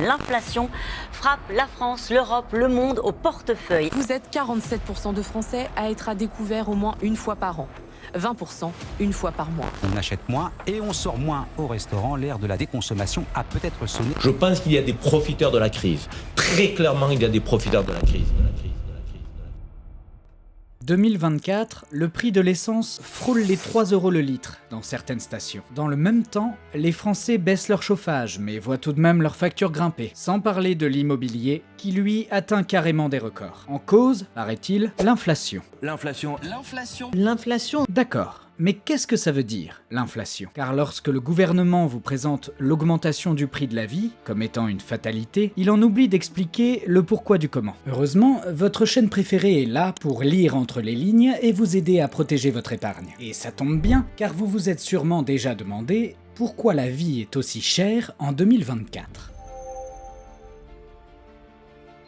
L'inflation frappe la France, l'Europe, le monde au portefeuille. Vous êtes 47% de Français à être à découvert au moins une fois par an. 20% une fois par mois. On achète moins et on sort moins au restaurant. L'ère de la déconsommation a peut-être sonné. Je pense qu'il y a des profiteurs de la crise. Très clairement, il y a des profiteurs de la crise. 2024, le prix de l'essence frôle les 3 € le litre dans certaines stations. Dans le même temps, les Français baissent leur chauffage, mais voient tout de même leur facture grimper. Sans parler de l'immobilier, qui lui atteint carrément des records. En cause, paraît-il, l'inflation. L'inflation. D'accord. Mais qu'est-ce que ça veut dire, l'inflation? Car lorsque le gouvernement vous présente l'augmentation du prix de la vie comme étant une fatalité, il en oublie d'expliquer le pourquoi du comment. Heureusement, votre chaîne préférée est là pour lire entre les lignes et vous aider à protéger votre épargne. Et ça tombe bien, car vous vous êtes sûrement déjà demandé pourquoi la vie est aussi chère en 2024.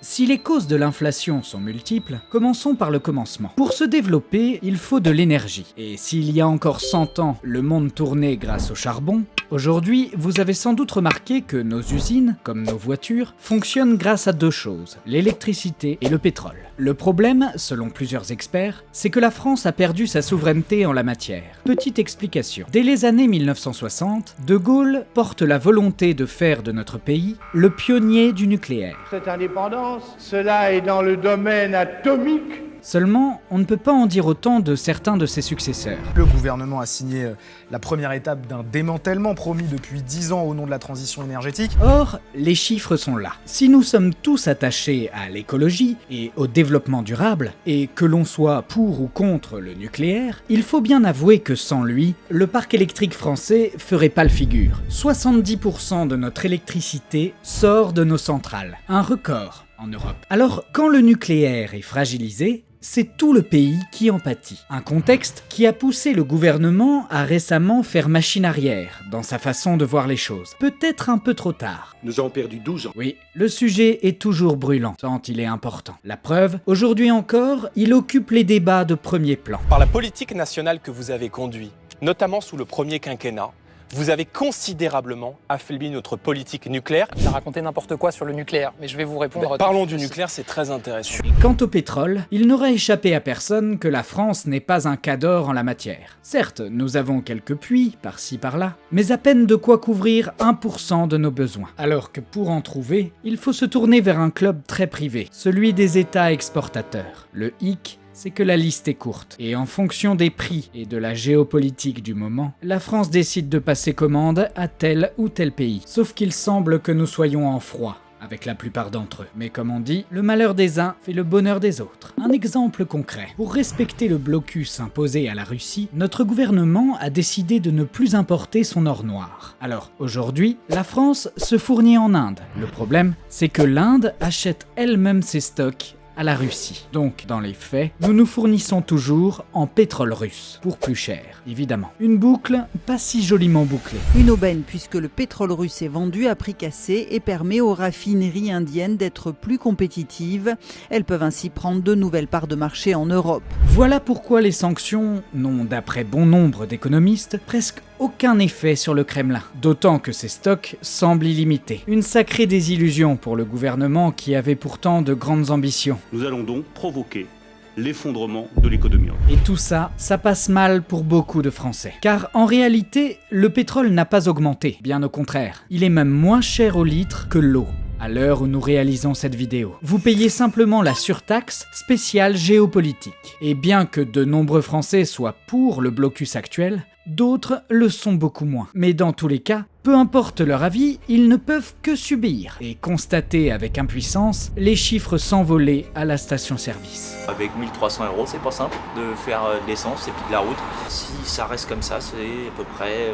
Si les causes de l'inflation sont multiples, commençons par le commencement. Pour se développer, il faut de l'énergie. Et s'il y a encore 100 ans, le monde tournait grâce au charbon, aujourd'hui, vous avez sans doute remarqué que nos usines, comme nos voitures, fonctionnent grâce à 2 choses, l'électricité et le pétrole. Le problème, selon plusieurs experts, c'est que la France a perdu sa souveraineté en la matière. Petite explication. Dès les années 1960, De Gaulle porte la volonté de faire de notre pays le pionnier du nucléaire. Cette indépendance, cela est dans le domaine atomique. Seulement, on ne peut pas en dire autant de certains de ses successeurs. Le gouvernement a signé la première étape d'un démantèlement promis depuis 10 ans au nom de la transition énergétique. Or, les chiffres sont là. Si nous sommes tous attachés à l'écologie et au développement durable, et que l'on soit pour ou contre le nucléaire, il faut bien avouer que sans lui, le parc électrique français ferait pâle figure. 70% de notre électricité sort de nos centrales, un record en Europe. Alors, quand le nucléaire est fragilisé, c'est tout le pays qui en pâtit. Un contexte qui a poussé le gouvernement à récemment faire machine arrière dans sa façon de voir les choses. Peut-être un peu trop tard. Nous avons perdu 12 ans. Oui, le sujet est toujours brûlant, tant il est important. La preuve, aujourd'hui encore, il occupe les débats de premier plan. Par la politique nationale que vous avez conduite, notamment sous le premier quinquennat, vous avez considérablement affaibli notre politique nucléaire. Il a raconté n'importe quoi sur le nucléaire, mais je vais vous répondre. Parlons du nucléaire, c'est très intéressant. Et quant au pétrole, il n'aurait échappé à personne que la France n'est pas un cas d'or en la matière. Certes, nous avons quelques puits, par-ci par-là, mais à peine de quoi couvrir 1% de nos besoins. Alors que pour en trouver, il faut se tourner vers un club très privé, celui des États exportateurs, le HIC. C'est que la liste est courte, et en fonction des prix et de la géopolitique du moment, la France décide de passer commande à tel ou tel pays. Sauf qu'il semble que nous soyons en froid avec la plupart d'entre eux. Mais comme on dit, le malheur des uns fait le bonheur des autres. Un exemple concret. Pour respecter le blocus imposé à la Russie, notre gouvernement a décidé de ne plus importer son or noir. Alors, aujourd'hui, la France se fournit en Inde. Le problème, c'est que l'Inde achète elle-même ses stocks à la Russie. Donc, dans les faits, nous nous fournissons toujours en pétrole russe, pour plus cher, évidemment. Une boucle pas si joliment bouclée. Une aubaine puisque le pétrole russe est vendu à prix cassé et permet aux raffineries indiennes d'être plus compétitives. Elles peuvent ainsi prendre de nouvelles parts de marché en Europe. Voilà pourquoi les sanctions n'ont, d'après bon nombre d'économistes, presque aucun effet sur le Kremlin, d'autant que ces stocks semblent illimités. Une sacrée désillusion pour le gouvernement qui avait pourtant de grandes ambitions. Nous allons donc provoquer l'effondrement de l'économie. Et tout ça, ça passe mal pour beaucoup de Français. Car en réalité, le pétrole n'a pas augmenté, bien au contraire. Il est même moins cher au litre que l'eau. À l'heure où nous réalisons cette vidéo. Vous payez simplement la surtaxe spéciale géopolitique. Et bien que de nombreux Français soient pour le blocus actuel, d'autres le sont beaucoup moins. Mais dans tous les cas, peu importe leur avis, ils ne peuvent que subir et constater avec impuissance les chiffres s'envoler à la station-service. Avec 1300 €, c'est pas simple de faire de l'essence et puis de la route. Si ça reste comme ça, c'est à peu près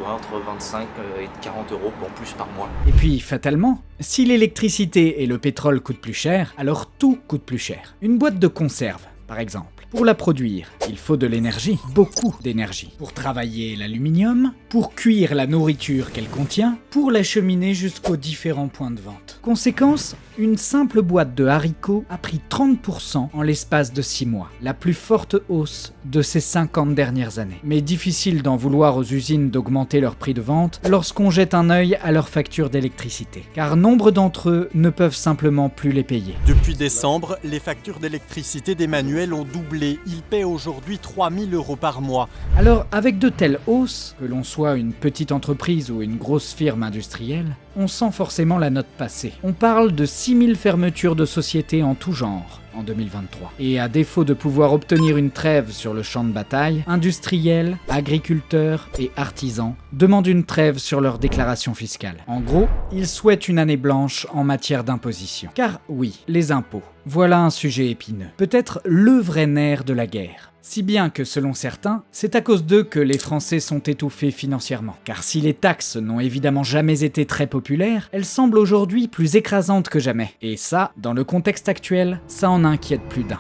entre 25 et 40 € en plus par mois. Et puis, fatalement, si l'électricité et le pétrole coûtent plus cher, alors tout coûte plus cher. Une boîte de conserve, par exemple. Pour la produire, il faut de l'énergie, beaucoup d'énergie. Pour travailler l'aluminium, pour cuire la nourriture qu'elle contient, pour l'acheminer jusqu'aux différents points de vente. Conséquence, une simple boîte de haricots a pris 30% en l'espace de 6 mois, la plus forte hausse de ces 50 dernières années. Mais difficile d'en vouloir aux usines d'augmenter leur prix de vente lorsqu'on jette un œil à leurs factures d'électricité, car nombre d'entre eux ne peuvent simplement plus les payer. Depuis décembre, les factures d'électricité d'Emmanuel ont doublé. Il paie aujourd'hui 3 000 € par mois. Alors, avec de telles hausses, que l'on soit une petite entreprise ou une grosse firme industrielle, on sent forcément la note passer. On parle de 6000 fermetures de sociétés en tout genre en 2023. Et à défaut de pouvoir obtenir une trêve sur le champ de bataille, industriels, agriculteurs et artisans demandent une trêve sur leur déclaration fiscale. En gros, ils souhaitent une année blanche en matière d'imposition. Car oui, les impôts, voilà un sujet épineux. Peut-être le vrai nerf de la guerre. Si bien que, selon certains, c'est à cause d'eux que les Français sont étouffés financièrement. Car si les taxes n'ont évidemment jamais été très populaires, elles semblent aujourd'hui plus écrasantes que jamais. Et ça, dans le contexte actuel, ça en inquiète plus d'un.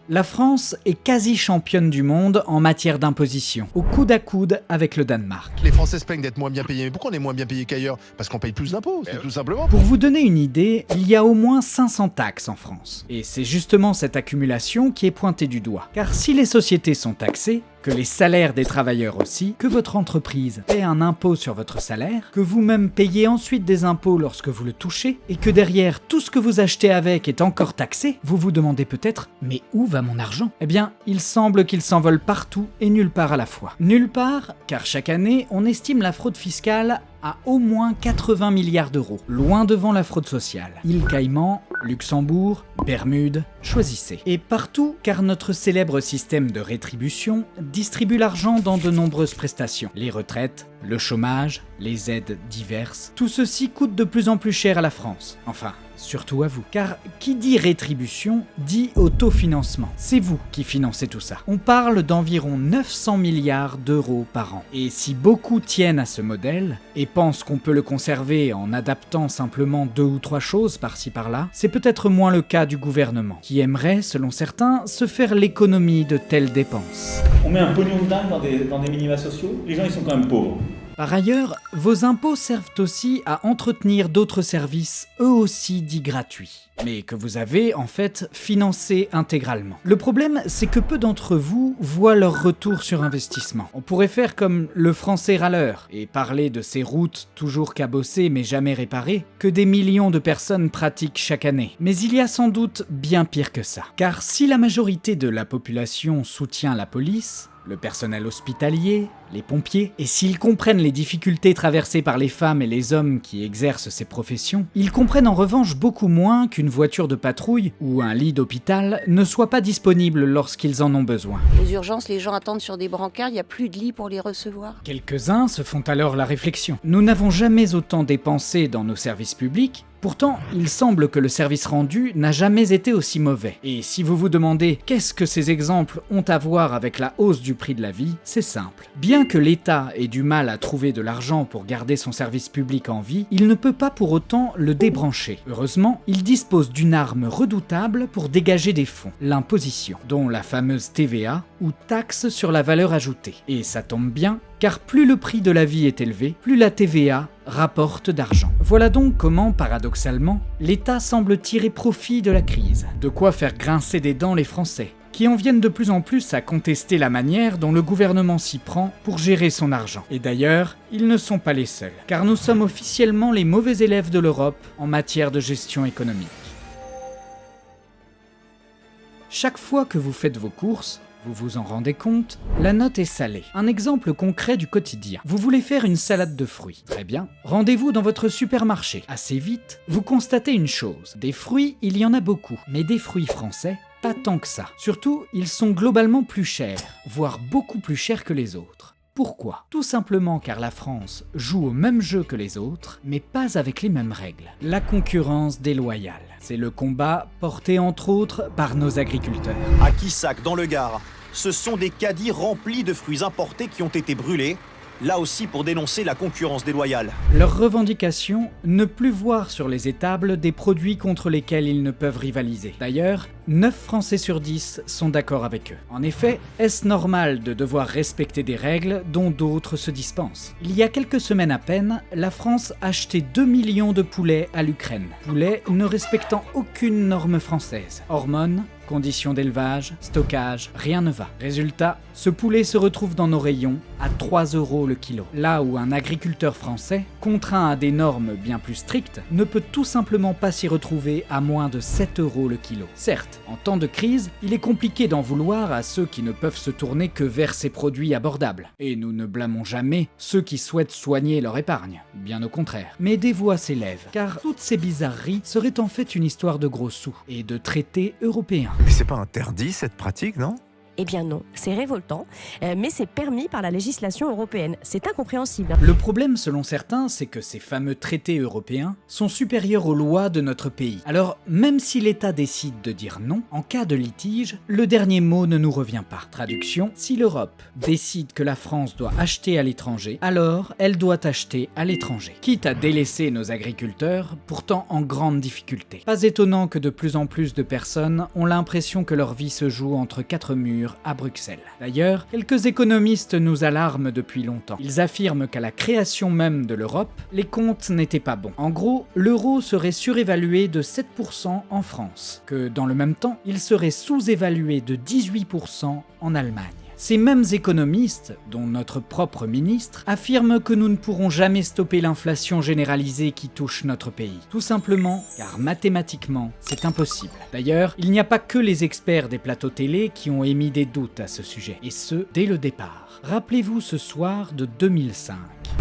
La France est quasi championne du monde en matière d'imposition, au coude à coude avec le Danemark. Les Français se plaignent d'être moins bien payés. Mais pourquoi on est moins bien payés qu'ailleurs? Parce qu'on paye plus d'impôts, c'est tout simplement. Pour vous donner une idée, il y a au moins 500 taxes en France. Et c'est justement cette accumulation qui est pointée du doigt. Car si les sociétés sont taxées, que les salaires des travailleurs aussi, que votre entreprise paie un impôt sur votre salaire, que vous-même payez ensuite des impôts lorsque vous le touchez, et que derrière tout ce que vous achetez avec est encore taxé, vous vous demandez peut-être « mais où va mon argent ?» Eh bien, il semble qu'il s'envole partout et nulle part à la fois. Nulle part, car chaque année, on estime la fraude fiscale à au moins 80 milliards d'euros, loin devant la fraude sociale. Îles Caïmans, Luxembourg, Bermudes, choisissez. Et partout, car notre célèbre système de rétribution distribue l'argent dans de nombreuses prestations. Les retraites, le chômage, les aides diverses, tout ceci coûte de plus en plus cher à la France. Enfin, surtout à vous. Car qui dit rétribution, dit autofinancement. C'est vous qui financez tout ça. On parle d'environ 900 milliards d'euros par an. Et si beaucoup tiennent à ce modèle, et pensent qu'on peut le conserver en adaptant simplement 2 ou 3 choses par-ci par-là, c'est peut-être moins le cas du gouvernement, qui aimerait, selon certains, se faire l'économie de telles dépenses. On met un pognon de dingue dans des minima sociaux, les gens ils sont quand même pauvres. Par ailleurs, vos impôts servent aussi à entretenir d'autres services, eux aussi dits gratuits, mais que vous avez en fait financés intégralement. Le problème, c'est que peu d'entre vous voient leur retour sur investissement. On pourrait faire comme le français râleur et parler de ces routes toujours cabossées mais jamais réparées, que des millions de personnes pratiquent chaque année. Mais il y a sans doute bien pire que ça. Car si la majorité de la population soutient la police, le personnel hospitalier, les pompiers, et s'ils comprennent les difficultés traversées par les femmes et les hommes qui exercent ces professions, ils comprennent en revanche beaucoup moins qu'une voiture de patrouille ou un lit d'hôpital ne soit pas disponible lorsqu'ils en ont besoin. Aux urgences, les gens attendent sur des brancards, il n'y a plus de lit pour les recevoir. Quelques-uns se font alors la réflexion. Nous n'avons jamais autant dépensé dans nos services publics. Pourtant, il semble que le service rendu n'a jamais été aussi mauvais. Et si vous vous demandez qu'est-ce que ces exemples ont à voir avec la hausse du prix de la vie, c'est simple. Bien que l'État ait du mal à trouver de l'argent pour garder son service public en vie, il ne peut pas pour autant le débrancher. Heureusement, il dispose d'une arme redoutable pour dégager des fonds, l'imposition, dont la fameuse TVA ou taxe sur la valeur ajoutée. Et ça tombe bien, car plus le prix de la vie est élevé, plus la TVA rapporte d'argent. Voilà donc comment, paradoxalement, l'État semble tirer profit de la crise. De quoi faire grincer des dents les Français, qui en viennent de plus en plus à contester la manière dont le gouvernement s'y prend pour gérer son argent. Et d'ailleurs, ils ne sont pas les seuls, car nous sommes officiellement les mauvais élèves de l'Europe en matière de gestion économique. Chaque fois que vous faites vos courses, vous vous en rendez compte, la note est salée. Un exemple concret du quotidien. Vous voulez faire une salade de fruits. Très bien. Rendez-vous dans votre supermarché. Assez vite, vous constatez une chose. Des fruits, il y en a beaucoup. Mais des fruits français, pas tant que ça. Surtout, ils sont globalement plus chers, voire beaucoup plus chers que les autres. Pourquoi ? Tout simplement car la France joue au même jeu que les autres, mais pas avec les mêmes règles. La concurrence déloyale. C'est le combat porté entre autres par nos agriculteurs. À Quissac, dans le Gard, ce sont des caddies remplis de fruits importés qui ont été brûlés. là aussi pour dénoncer la concurrence déloyale. Leur revendication, ne plus voir sur les étables des produits contre lesquels ils ne peuvent rivaliser. D'ailleurs, 9 Français sur 10 sont d'accord avec eux. En effet, est-ce normal de devoir respecter des règles dont d'autres se dispensent? Il y a quelques semaines à peine, la France achetait 2 millions de poulets à l'Ukraine. Poulets ne respectant aucune norme française. Hormones, conditions d'élevage, stockage, rien ne va. Résultat, ce poulet se retrouve dans nos rayons à 3 € le kilo. Là où un agriculteur français, contraint à des normes bien plus strictes, ne peut tout simplement pas s'y retrouver à moins de 7 € le kilo. Certes, en temps de crise, il est compliqué d'en vouloir à ceux qui ne peuvent se tourner que vers ces produits abordables. Et nous ne blâmons jamais ceux qui souhaitent soigner leur épargne, bien au contraire. Mais des voix s'élèvent, car toutes ces bizarreries seraient en fait une histoire de gros sous et de traités européens. Mais c'est pas interdit cette pratique, non ? Eh bien non, c'est révoltant, mais c'est permis par la législation européenne. C'est incompréhensible. Le problème, selon certains, c'est que ces fameux traités européens sont supérieurs aux lois de notre pays. Alors, même si l'État décide de dire non, en cas de litige, le dernier mot ne nous revient pas. Traduction, si l'Europe décide que la France doit acheter à l'étranger, alors elle doit acheter à l'étranger. Quitte à délaisser nos agriculteurs, pourtant en grande difficulté. Pas étonnant que de plus en plus de personnes ont l'impression que leur vie se joue entre 4 murs à Bruxelles. D'ailleurs, quelques économistes nous alarment depuis longtemps. Ils affirment qu'à la création même de l'Europe, les comptes n'étaient pas bons. En gros, l'euro serait surévalué de 7% en France, que dans le même temps, il serait sous-évalué de 18% en Allemagne. Ces mêmes économistes, dont notre propre ministre, affirment que nous ne pourrons jamais stopper l'inflation généralisée qui touche notre pays. Tout simplement car mathématiquement, c'est impossible. D'ailleurs, il n'y a pas que les experts des plateaux télé qui ont émis des doutes à ce sujet, et ce, dès le départ. Rappelez-vous ce soir de 2005.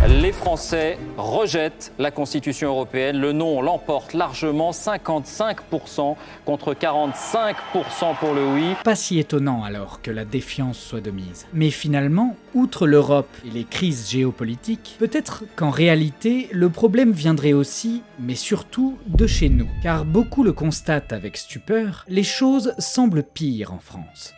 Les Français rejettent la Constitution européenne. Le non l'emporte largement, 55% contre 45% pour le oui. Pas si étonnant alors que la défiance soit de mise. Mais finalement, outre l'Europe et les crises géopolitiques, peut-être qu'en réalité, le problème viendrait aussi, mais surtout, de chez nous. Car beaucoup le constatent avec stupeur, les choses semblent pires en France.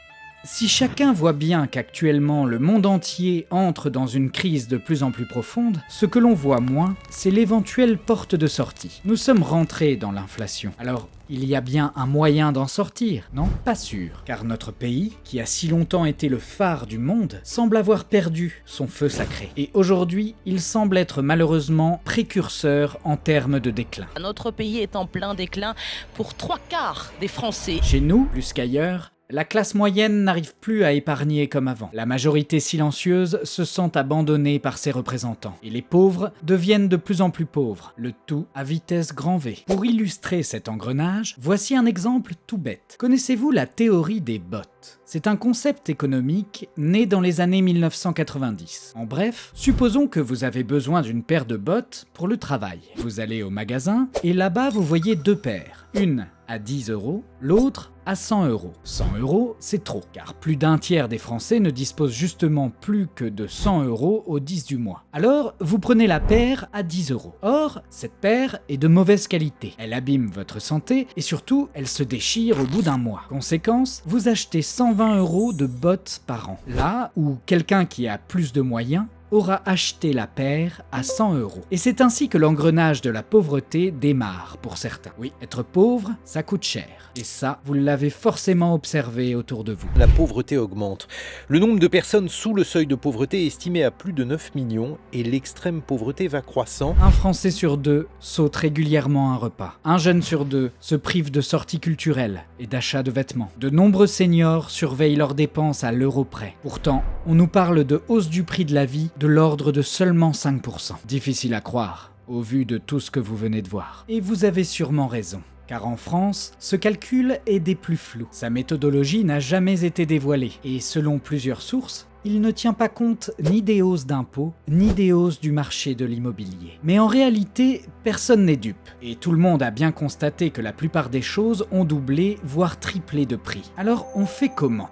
Si chacun voit bien qu'actuellement le monde entier entre dans une crise de plus en plus profonde, ce que l'on voit moins, c'est l'éventuelle porte de sortie. Nous sommes rentrés dans l'inflation. Alors, il y a bien un moyen d'en sortir, non? Pas sûr, car notre pays, qui a si longtemps été le phare du monde, semble avoir perdu son feu sacré. Et aujourd'hui, il semble être malheureusement précurseur en termes de déclin. Notre pays est en plein déclin pour 3/4 des Français. Chez nous, plus qu'ailleurs, la classe moyenne n'arrive plus à épargner comme avant. La majorité silencieuse se sent abandonnée par ses représentants. Et les pauvres deviennent de plus en plus pauvres, le tout à vitesse grand V. Pour illustrer cet engrenage, voici un exemple tout bête. Connaissez-vous la théorie des bottes ? C'est un concept économique né dans les années 1990. En bref, supposons que vous avez besoin d'une paire de bottes pour le travail. Vous allez au magasin et là-bas vous voyez 2 paires. Une à 10 €, l'autre à 100 €. 100 €, c'est trop, car plus d'un tiers des Français ne disposent justement plus que de 100 € au 10 du mois. Alors, vous prenez la paire à 10 €. Or, cette paire est de mauvaise qualité. Elle abîme votre santé et surtout, elle se déchire au bout d'un mois. Conséquence, vous achetez 120 € de bottes par an. Là où quelqu'un qui a plus de moyens aura acheté la paire à 100 €. Et c'est ainsi que l'engrenage de la pauvreté démarre pour certains. Oui, être pauvre, ça coûte cher. Et ça, vous l'avez forcément observé autour de vous. La pauvreté augmente. Le nombre de personnes sous le seuil de pauvreté est estimé à plus de 9 millions et l'extrême pauvreté va croissant. Un Français sur 2 saute régulièrement un repas. Un jeune sur 2 se prive de sorties culturelles et d'achat de vêtements. De nombreux seniors surveillent leurs dépenses à l'euro près. Pourtant, on nous parle de hausse du prix de la vie de l'ordre de seulement 5%. Difficile à croire, au vu de tout ce que vous venez de voir. Et vous avez sûrement raison. Car en France, ce calcul est des plus flous. Sa méthodologie n'a jamais été dévoilée, et selon plusieurs sources, il ne tient pas compte ni des hausses d'impôts, ni des hausses du marché de l'immobilier. Mais en réalité, personne n'est dupe, et tout le monde a bien constaté que la plupart des choses ont doublé, voire triplé de prix. Alors on fait comment ?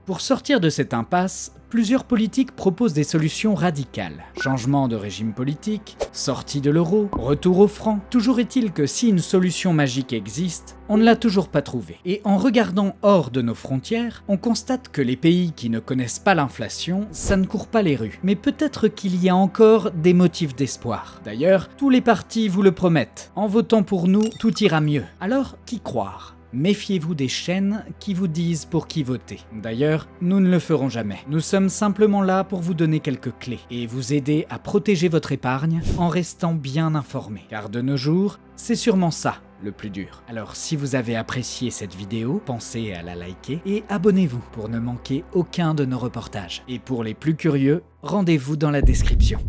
Pour sortir de cette impasse, Plusieurs politiques proposent des solutions radicales. Changement de régime politique, sortie de l'euro, retour au franc. Toujours est-il que si une solution magique existe, on ne l'a toujours pas trouvée. Et en regardant hors de nos frontières, on constate que les pays qui ne connaissent pas l'inflation, ça ne court pas les rues. Mais peut-être qu'il y a encore des motifs d'espoir. D'ailleurs, tous les partis vous le promettent. En votant pour nous, tout ira mieux. Alors, qui croire ? Méfiez-vous des chaînes qui vous disent pour qui voter. D'ailleurs, nous ne le ferons jamais. Nous sommes simplement là pour vous donner quelques clés et vous aider à protéger votre épargne en restant bien informé. Car de nos jours, c'est sûrement ça le plus dur. Alors si vous avez apprécié cette vidéo, pensez à la liker et abonnez-vous pour ne manquer aucun de nos reportages. Et pour les plus curieux, rendez-vous dans la description.